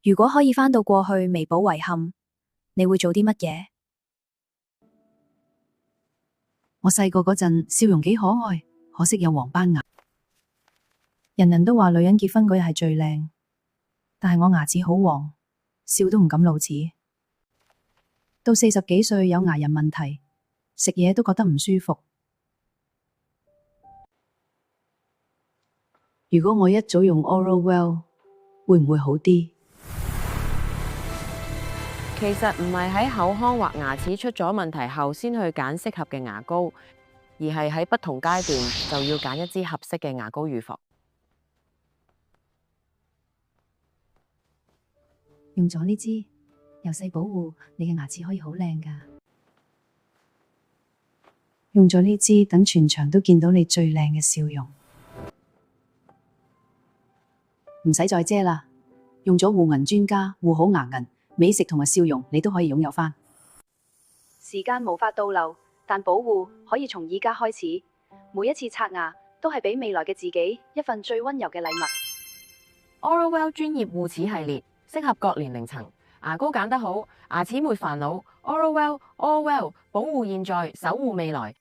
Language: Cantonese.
如果可以返到過去彌補遺憾，你會做啲乜嘢？我細個嗰陣笑容幾可愛，可惜有黃斑牙。人人都話女人結婚嗰日係最靚，但係我牙齒好黃，笑都唔敢露齒。到40幾歲有牙齦問題，食嘢都覺得唔舒服。如果我一早用 Oral Well， 會唔會好啲？其實唔係喺口腔或牙齒出咗問題後先去揀適合嘅牙膏，而係喺不同階段就要揀一支合適嘅牙膏預防。用咗呢支，由細保護你嘅牙齒可以好靚㗎。用咗呢支，等全場都見到你最靚嘅笑容。唔使再遮啦，用咗護齦專家護好牙齦。美食同埋笑容，你都可以擁有返。時間無法倒流，但保護可以從而家開始。每一次刷牙都係俾未來嘅自己一份最溫柔嘅禮物。Oral Well 專業護齒系列，適合各年齡層。牙膏揀得好，牙齒沒煩惱。Oral Well All Well 保護現在，守護未來。